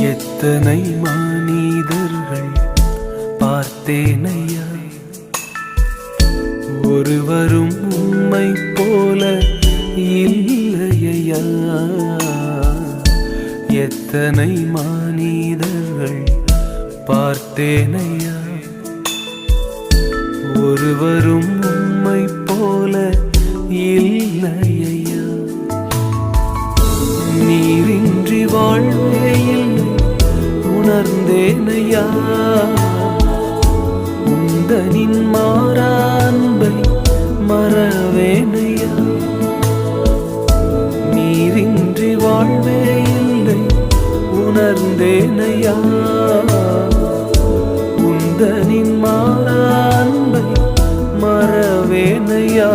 எத்தனை மனிதர்கள் பார்த்தேனையா, ஒருவரும் உம்மை போல இல்லையா. எத்தனை மனிதர்கள் பார்த்தேனையா, ஒருவரும் உம்மை போல இல்லையா. நீரின்றி வாழ்வே இல்லை உணர்ந்தேனையா, உந்தனின் மாறா அன்பை மறவேனையா. நீரின்றி வாழ்வே இல்லை உணர்ந்தேனையா, உந்தனின் மாறா அன்பை மறவேனையா.